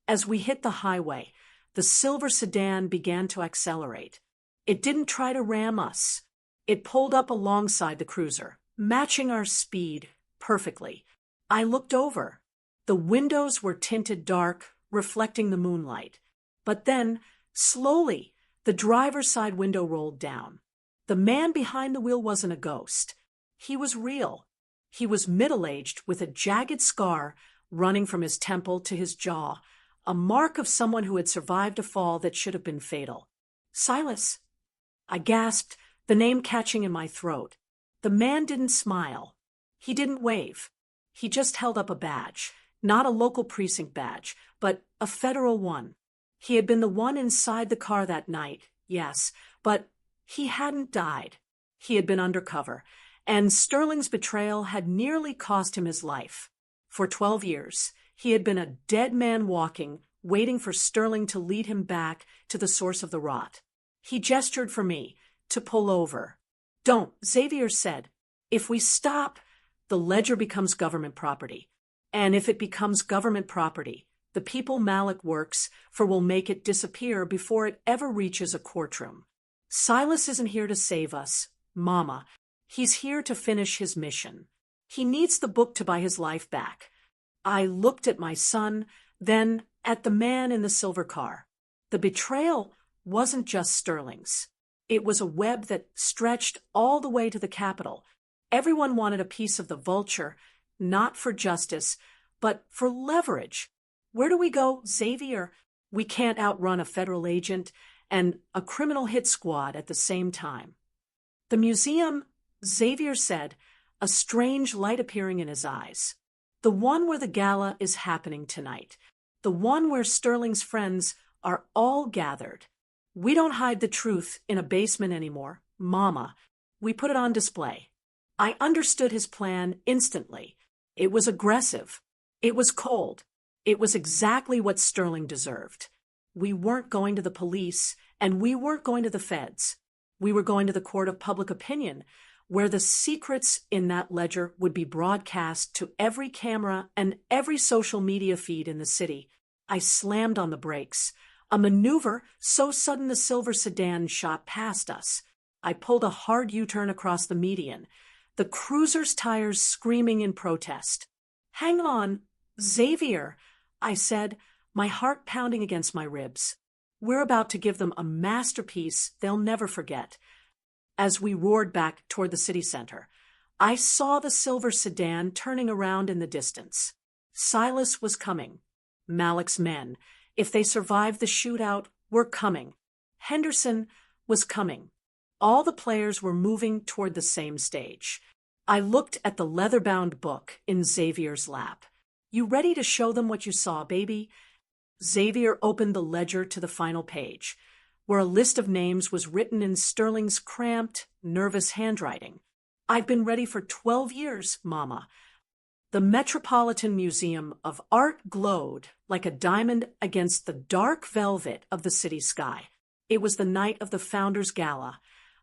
As we hit the highway, the silver sedan began to accelerate. It didn't try to ram us. It pulled up alongside the cruiser, matching our speed perfectly. I looked over. The windows were tinted dark, reflecting the moonlight. But then, slowly, the driver's side window rolled down. The man behind the wheel wasn't a ghost. He was real. He was middle-aged with a jagged scar running from his temple to his jaw, a mark of someone who had survived a fall that should have been fatal. Silas, I gasped, the name catching in my throat. The man didn't smile. He didn't wave. He just held up a badge, not a local precinct badge, but a federal one. He had been the one inside the car that night, yes, but he hadn't died. He had been undercover, and Sterling's betrayal had nearly cost him his life. For 12 years, he had been a dead man walking, waiting for Sterling to lead him back to the source of the rot. He gestured for me to pull over. Don't, Xavier said. If we stop, the ledger becomes government property. And if it becomes government property, the people Malik works for will make it disappear before it ever reaches a courtroom. Silas isn't here to save us, Mama. He's here to finish his mission. He needs the book to buy his life back. I looked at my son, then at the man in the silver car. The betrayal wasn't just Sterling's. It was a web that stretched all the way to the Capitol. Everyone wanted a piece of the vulture, not for justice, but for leverage. Where do we go, Xavier? We can't outrun a federal agent and a criminal hit squad at the same time. The museum, Xavier said, a strange light appearing in his eyes. The one where the gala is happening tonight. The one where Sterling's friends are all gathered. We don't hide the truth in a basement anymore, Mama. We put it on display. I understood his plan instantly. It was aggressive. It was cold. It was exactly what Sterling deserved. We weren't going to the police, and we weren't going to the feds. We were going to the court of public opinion, where the secrets in that ledger would be broadcast to every camera and every social media feed in the city. I slammed on the brakes. A maneuver so sudden the silver sedan shot past us. I pulled a hard U-turn across the median, the cruiser's tires screaming in protest. Hang on, Xavier, I said, my heart pounding against my ribs. We're about to give them a masterpiece they'll never forget. As we roared back toward the city center, I saw the silver sedan turning around in the distance. Silas was coming. Malik's men, if they survived the shootout, were coming. Henderson was coming. All the players were moving toward the same stage. I looked at the leather-bound book in Xavier's lap. You ready to show them what you saw, baby? Xavier opened the ledger to the final page, where a list of names was written in Sterling's cramped, nervous handwriting. I've been ready for 12 years, Mama. The Metropolitan Museum of Art glowed like a diamond against the dark velvet of the city sky. It was the night of the Founders' Gala,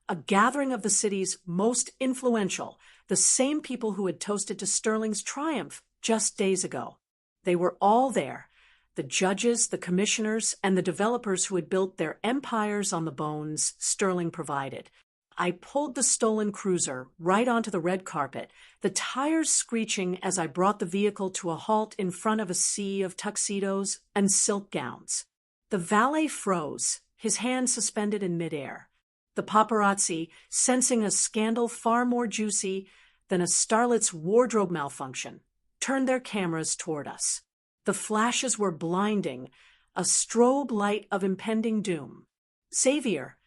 a gathering of the city's most influential, the same people who had toasted to Sterling's triumph just days ago. They were all there, the judges, the commissioners, and the developers who had built their empires on the bones Sterling provided. I pulled the stolen cruiser right onto the red carpet, the tires screeching as I brought the vehicle to a halt in front of a sea of tuxedos and silk gowns. The valet froze, his hands suspended in midair. The paparazzi, sensing a scandal far more juicy than a starlet's wardrobe malfunction, turned their cameras toward us. The flashes were blinding, a strobe light of impending doom. Xavier,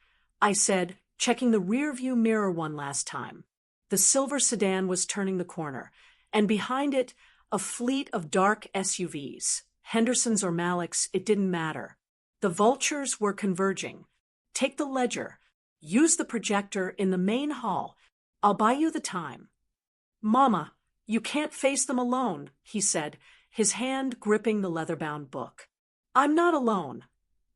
I said, checking the rear-view mirror one last time. The silver sedan was turning the corner, and behind it, a fleet of dark SUVs. Henderson's or Malik's, it didn't matter. The vultures were converging. Take the ledger. Use the projector in the main hall. I'll buy you the time. Mama, you can't face them alone, he said, his hand gripping the leather-bound book. I'm not alone,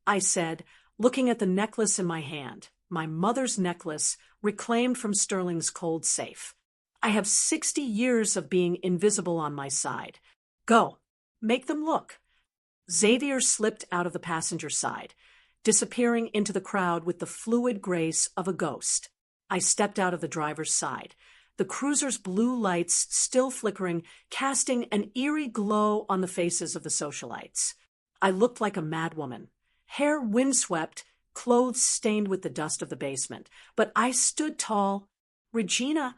I said, looking at the necklace in my hand, my mother's necklace, reclaimed from Sterling's cold safe. I have 60 years of being invisible on my side. Go, make them look. Xavier slipped out of the passenger side, disappearing into the crowd with the fluid grace of a ghost. I stepped out of the driver's side, the cruiser's blue lights still flickering, casting an eerie glow on the faces of the socialites. I looked like a madwoman, hair windswept, clothes stained with the dust of the basement, but I stood tall. Regina,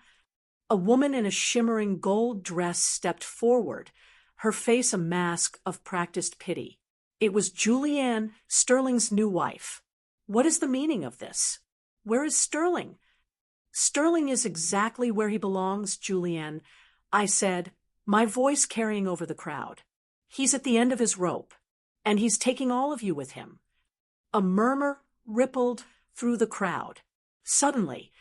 a woman in a shimmering gold dress, stepped forward, her face a mask of practiced pity. It was Julianne, Sterling's new wife. What is the meaning of this? Where is Sterling? Sterling is exactly where he belongs, Julianne, I said, my voice carrying over the crowd. He's at the end of his rope, and he's taking all of you with him. A murmur rippled through the crowd. Suddenly,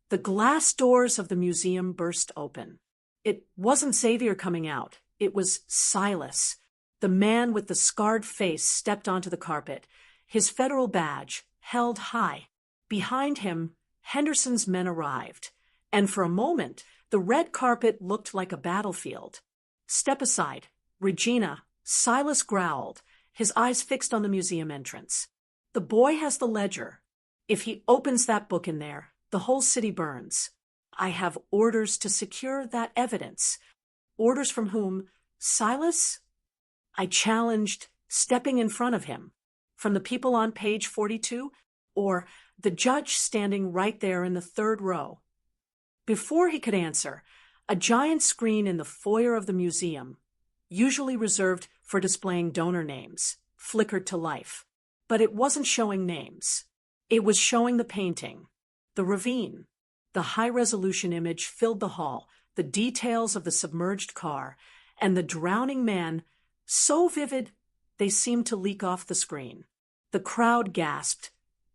the glass doors of the museum burst open. It wasn't Xavier coming out. It was Silas. The man with the scarred face stepped onto the carpet, his federal badge held high. Behind him, Henderson's men arrived, and for a moment, the red carpet looked like a battlefield. Step aside, Regina, Silas growled, his eyes fixed on the museum entrance. The boy has the ledger. If he opens that book in there, the whole city burns. I have orders to secure that evidence. Orders from whom? Silas? I challenged, stepping in front of him. From the people on page 42, or the judge standing right there in the third row. Before he could answer, a giant screen in the foyer of the museum, usually reserved for displaying donor names, flickered to life. But it wasn't showing names. It was showing the painting, the ravine. The high-resolution image filled the hall, the details of the submerged car, and the drowning man, so vivid they seemed to leak off the screen. The crowd gasped,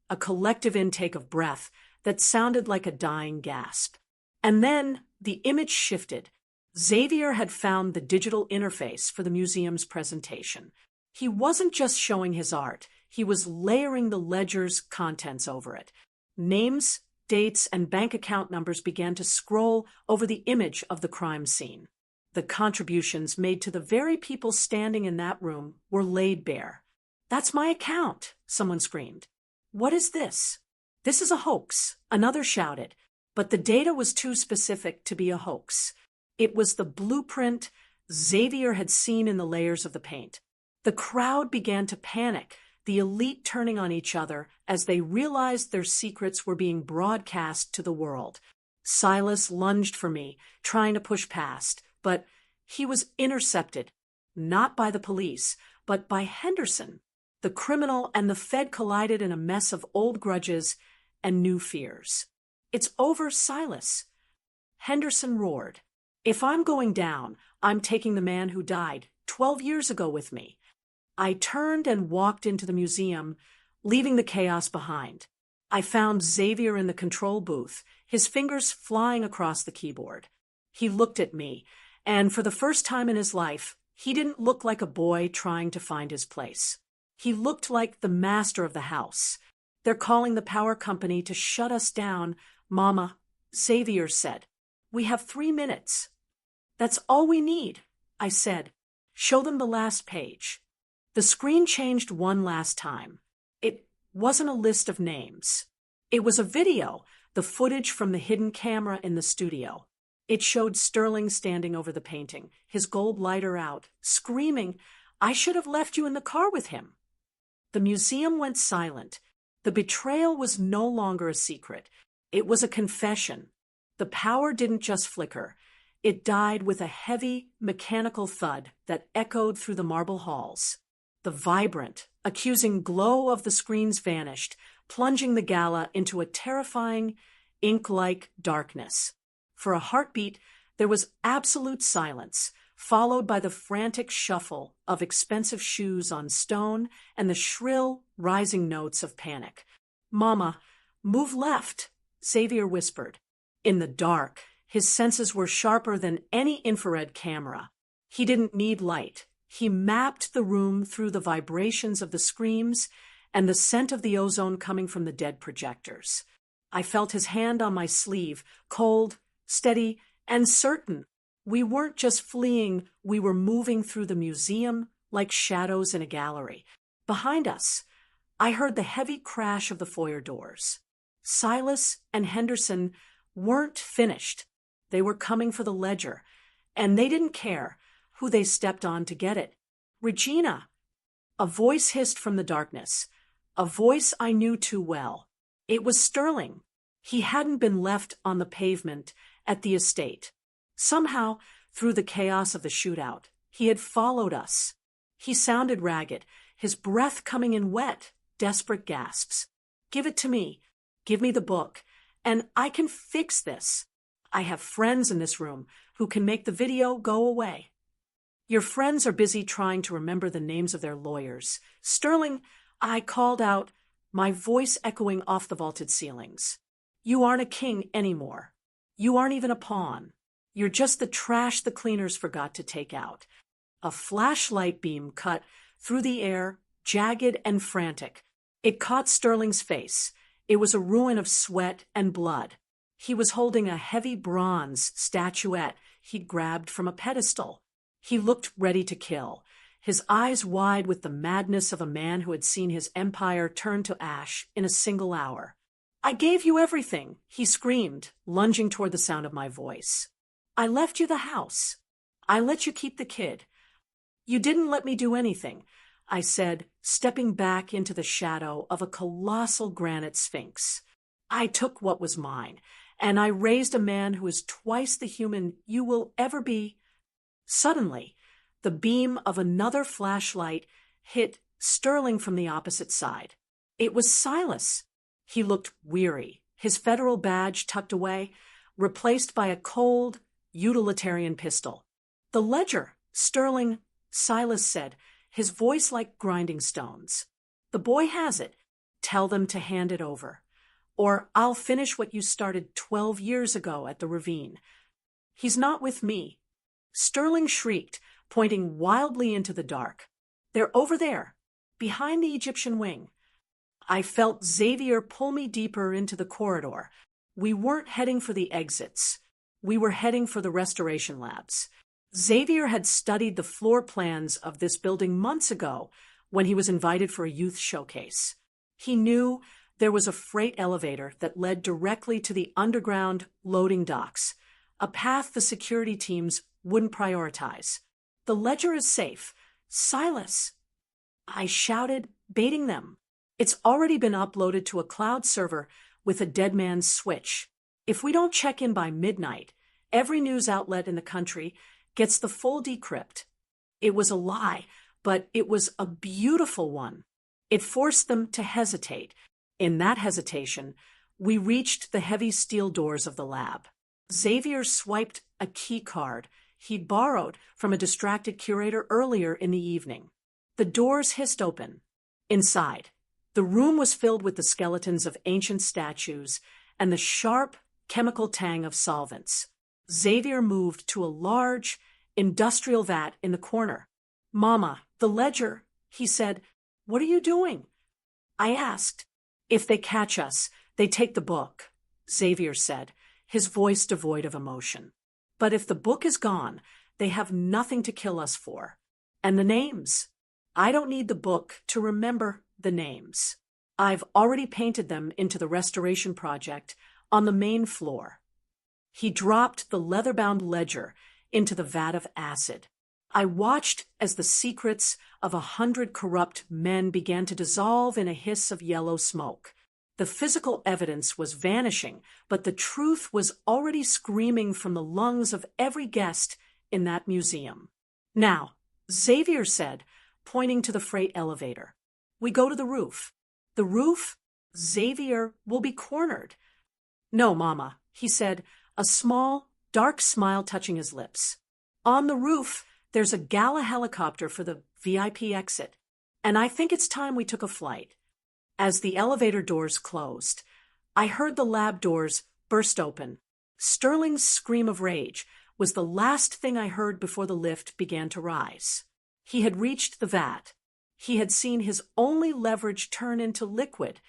a collective intake of breath that sounded like a dying gasp. And then the image shifted. Xavier had found the digital interface for the museum's presentation. He wasn't just showing his art, he was layering the ledger's contents over it. Names, dates, and bank account numbers began to scroll over the image of the crime scene. The contributions made to the very people standing in that room were laid bare. "That's my account," someone screamed. "What is this?" "This is a hoax," another shouted. But the data was too specific to be a hoax. It was the blueprint Xavier had seen in the layers of the paint. The crowd began to panic, the elite turning on each other as they realized their secrets were being broadcast to the world. Silas lunged for me, trying to push past, but he was intercepted, not by the police, but by Henderson. The criminal and the Fed collided in a mess of old grudges and new fears. "It's over, Silas." Henderson roared. "If I'm going down, I'm taking the man who died 12 years ago with me." I turned and walked into the museum, leaving the chaos behind. I found Xavier in the control booth, his fingers flying across the keyboard. He looked at me, and for the first time in his life, he didn't look like a boy trying to find his place. He looked like the master of the house. "They're calling the power company to shut us down, Mama," Xavier said. "We have 3 minutes." "That's all we need," I said. "Show them the last page." The screen changed one last time. It wasn't a list of names. It was a video, the footage from the hidden camera in the studio. It showed Sterling standing over the painting, his gold lighter out, screaming, "I should have left you in the car with him." The museum went silent. The betrayal was no longer a secret. It was a confession. The power didn't just flicker. It died with a heavy, mechanical thud that echoed through the marble halls. The vibrant, accusing glow of the screens vanished, plunging the gala into a terrifying, ink-like darkness. For a heartbeat, there was absolute silence, followed by the frantic shuffle of expensive shoes on stone and the shrill, rising notes of panic. "Mama, move left," Xavier whispered. In the dark, his senses were sharper than any infrared camera. He didn't need light. He mapped the room through the vibrations of the screams and the scent of the ozone coming from the dead projectors. I felt his hand on my sleeve, cold, steady, and certain. We weren't just fleeing, we were moving through the museum like shadows in a gallery. Behind us, I heard the heavy crash of the foyer doors. Silas and Henderson weren't finished. They were coming for the ledger, and they didn't care who they stepped on to get it. "Regina!" A voice hissed from the darkness, a voice I knew too well. It was Sterling. He hadn't been left on the pavement at the estate. Somehow, through the chaos of the shootout, he had followed us. He sounded ragged, his breath coming in wet, desperate gasps. "Give it to me. Give me the book, and I can fix this. I have friends in this room who can make the video go away." "Your friends are busy trying to remember the names of their lawyers. Sterling," I called out, my voice echoing off the vaulted ceilings. "You aren't a king anymore. You aren't even a pawn. You're just the trash the cleaners forgot to take out." A flashlight beam cut through the air, jagged and frantic. It caught Sterling's face. It was a ruin of sweat and blood. He was holding a heavy bronze statuette he'd grabbed from a pedestal. He looked ready to kill, his eyes wide with the madness of a man who had seen his empire turn to ash in a single hour. "I gave you everything," he screamed, lunging toward the sound of my voice. "I left you the house. I let you keep the kid. You didn't let me do anything," I said, stepping back into the shadow of a colossal granite sphinx. "I took what was mine, and I raised a man who is twice the human you will ever be." Suddenly, the beam of another flashlight hit Sterling from the opposite side. It was Silas. He looked weary, his federal badge tucked away, replaced by a cold, utilitarian pistol. "The ledger, Sterling," Silas said, his voice like grinding stones. "The boy has it. Tell them to hand it over. Or I'll finish what you started 12 years ago at the ravine. He's not with me." Sterling shrieked, pointing wildly into the dark. "They're over there, behind the Egyptian wing." I felt Xavier pull me deeper into the corridor. We weren't heading for the exits. We were heading for the restoration labs. Xavier had studied the floor plans of this building months ago when he was invited for a youth showcase. He knew there was a freight elevator that led directly to the underground loading docks, a path the security teams wouldn't prioritize. "The ledger is safe. Silas!" I shouted, baiting them. "It's already been uploaded to a cloud server with a dead man's switch. If we don't check in by midnight, every news outlet in the country gets the full decrypt." It was a lie, but it was a beautiful one. It forced them to hesitate. In that hesitation, we reached the heavy steel doors of the lab. Xavier swiped a key card he'd borrowed from a distracted curator earlier in the evening. The doors hissed open. Inside, the room was filled with the skeletons of ancient statues and the sharp chemical tang of solvents. Xavier moved to a large, industrial vat in the corner. "Mama, the ledger," he said. "What are you doing?" I asked. "If they catch us, they take the book," Xavier said, his voice devoid of emotion. "But if the book is gone, they have nothing to kill us for. And the names. I don't need the book to remember the names. I've already painted them into the restoration project on the main floor." He dropped the leather-bound ledger into the vat of acid. I watched as the secrets of 100 corrupt men began to dissolve in a hiss of yellow smoke. The physical evidence was vanishing, but the truth was already screaming from the lungs of every guest in that museum. "Now," Xavier said, pointing to the freight elevator, "we go to the roof." "The roof? Xavier will be cornered." "No, Mama," he said, a small, dark smile touching his lips. On the roof, there's a gala helicopter for the VIP exit, and I think it's time we took a flight. As the elevator doors closed, I heard the lab doors burst open. Sterling's scream of rage was the last thing I heard before the lift began to rise. He had reached the vat. He had seen his only leverage turn into liquid.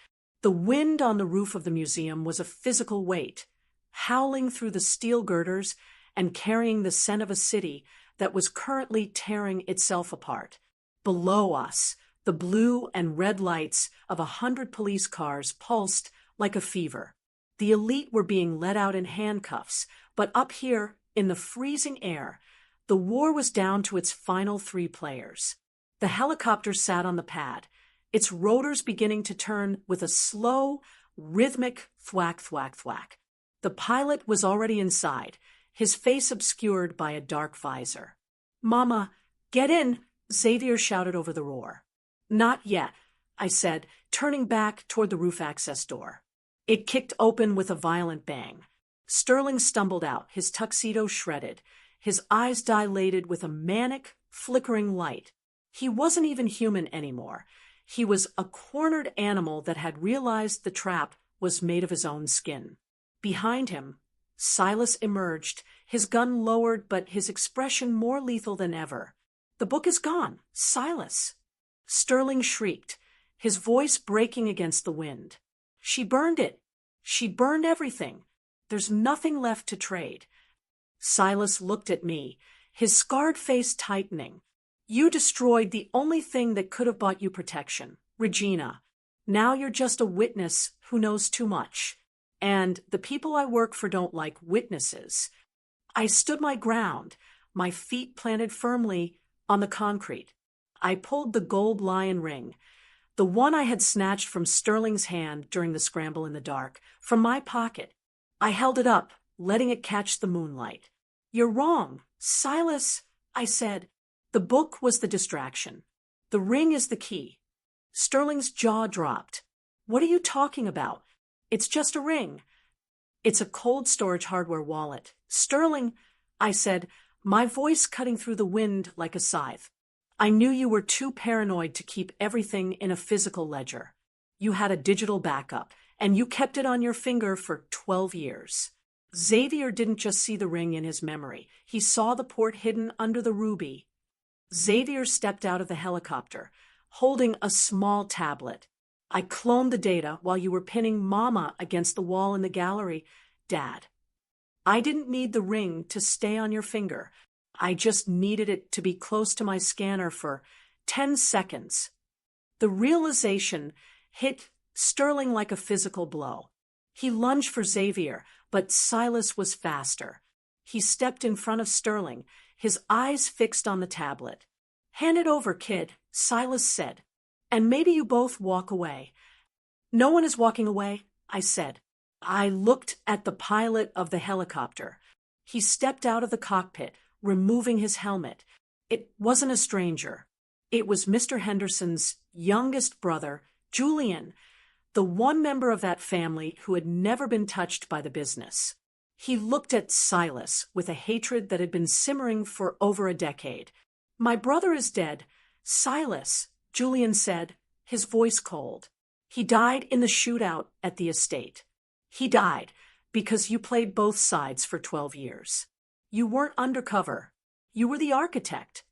The wind on the roof of the museum was a physical weight, howling through the steel girders and carrying the scent of a city that was currently tearing itself apart. Below us, the blue and red lights of 100 police cars pulsed like a fever. The elite were being let out in handcuffs, but up here, in the freezing air, the war was down to its final 3 players. The helicopter sat on the pad, its rotors beginning to turn with a slow, rhythmic thwack, thwack, thwack. The pilot was already inside, his face obscured by a dark visor. "Mama, get in!" Xavier shouted over the roar. "Not yet," I said, turning back toward the roof access door. It kicked open with a violent bang. Sterling stumbled out, his tuxedo shredded, his eyes dilated with a manic, flickering light. He wasn't even human anymore. He was a cornered animal that had realized the trap was made of his own skin. Behind him, Silas emerged, his gun lowered but his expression more lethal than ever. "The book is gone, Silas!" Sterling shrieked, his voice breaking against the wind. "She burned it. She burned everything. There's nothing left to trade." Silas looked at me, his scarred face tightening. "You destroyed the only thing that could have bought you protection, Regina. Now you're just a witness who knows too much. And the people I work for don't like witnesses." I stood my ground, my feet planted firmly on the concrete. I pulled the gold lion ring, the one I had snatched from Sterling's hand during the scramble in the dark, from my pocket. I held it up, letting it catch the moonlight. "You're wrong, Silas," I said. "The book was the distraction. The ring is the key." Sterling's jaw dropped. "What are you talking about? It's just a ring." "It's a cold storage hardware wallet. Sterling," I said, my voice cutting through the wind like a scythe. "I knew you were too paranoid to keep everything in a physical ledger. You had a digital backup, and you kept it on your finger for 12 years. Xavier didn't just see the ring in his memory. He saw the port hidden under the ruby." Xavier stepped out of the helicopter, holding a small tablet. "I cloned the data while you were pinning Mama against the wall in the gallery, Dad. I didn't need the ring to stay on your finger. I just needed it to be close to my scanner for 10 seconds. The realization hit Sterling like a physical blow. He lunged for Xavier, but Silas was faster. He stepped in front of Sterling, his eyes fixed on the tablet. "Hand it over, kid," Silas said. "And maybe you both walk away." "No one is walking away," I said. I looked at the pilot of the helicopter. He stepped out of the cockpit, removing his helmet. It wasn't a stranger. It was Mr. Henderson's youngest brother, Julian, the one member of that family who had never been touched by the business. He looked at Silas with a hatred that had been simmering for over a decade. "My brother is dead, Silas," Julian said, his voice cold. "He died in the shootout at the estate. He died because you played both sides for 12 years. You weren't undercover. You were the architect."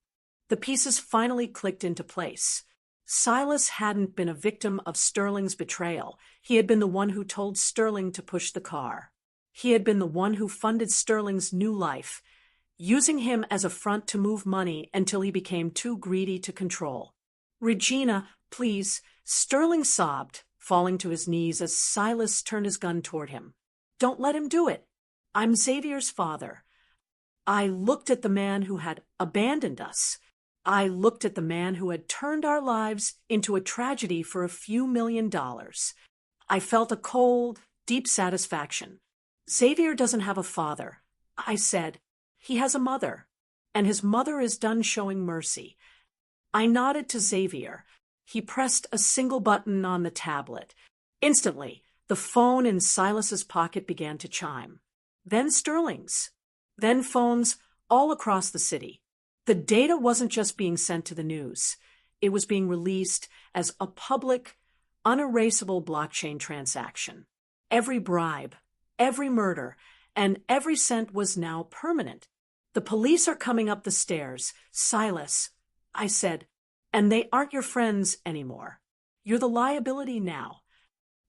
The pieces finally clicked into place. Silas hadn't been a victim of Sterling's betrayal. He had been the one who told Sterling to push the car. He had been the one who funded Sterling's new life, using him as a front to move money until he became too greedy to control. "Regina, please," Sterling sobbed, falling to his knees as Silas turned his gun toward him. "Don't let him do it. I'm Xavier's father." I looked at the man who had abandoned us. I looked at the man who had turned our lives into a tragedy for a few $1,000,000. I felt a cold, deep satisfaction. "Xavier doesn't have a father," I said. "He has a mother, and his mother is done showing mercy." I nodded to Xavier. He pressed a single button on the tablet. Instantly, the phone in Silas's pocket began to chime. Then Sterling's. Then phones all across the city. The data wasn't just being sent to the news. It was being released as a public, unerasable blockchain transaction. Every bribe, every murder, and every cent was now permanent. The police are coming up the stairs. Silas, I said, and they aren't your friends anymore. You're the liability now.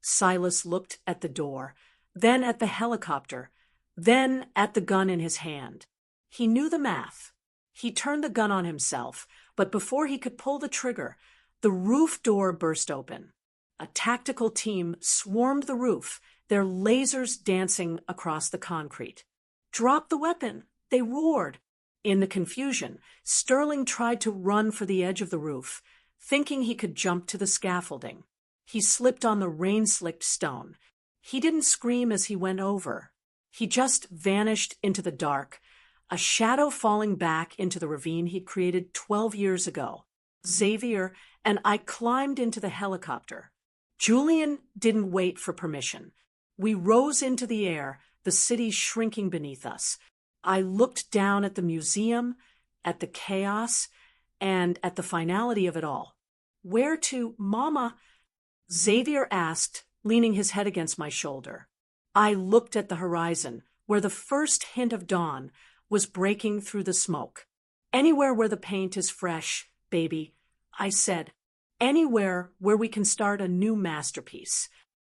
Silas looked at the door, then at the helicopter, then at the gun in his hand. He knew the math. He turned the gun on himself, but before he could pull the trigger, the roof door burst open. A tactical team swarmed the roof, their lasers dancing across the concrete. "Drop the weapon!" they roared. In the confusion, Sterling tried to run for the edge of the roof, thinking he could jump to the scaffolding. He slipped on the rain-slicked stone. He didn't scream as he went over. He just vanished into the dark, a shadow falling back into the ravine he'd created 12 years ago. Xavier and I climbed into the helicopter. Julian didn't wait for permission. We rose into the air, the city shrinking beneath us. I looked down at the museum, at the chaos, and at the finality of it all. "Where to, Mama?" Xavier asked, leaning his head against my shoulder. I looked at the horizon, where the first hint of dawn was breaking through the smoke. "Anywhere where the paint is fresh, baby," I said. "Anywhere where we can start a new masterpiece."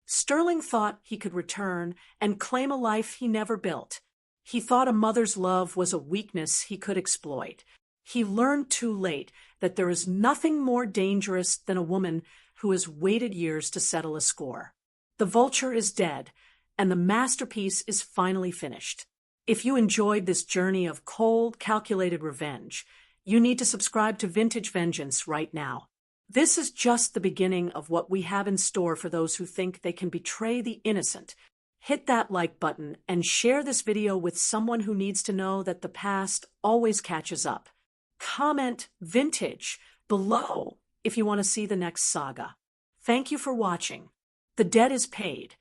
Sterling thought he could return and claim a life he never built. He thought a mother's love was a weakness he could exploit. He learned too late that there is nothing more dangerous than a woman who has waited years to settle a score. The vulture is dead, and the masterpiece is finally finished. If you enjoyed this journey of cold, calculated revenge, you need to subscribe to Vintage Vengeance right now. This is just the beginning of what we have in store for those who think they can betray the innocent. Hit that like button and share this video with someone who needs to know that the past always catches up. Comment vintage below if you want to see the next saga. Thank you for watching. The debt is paid,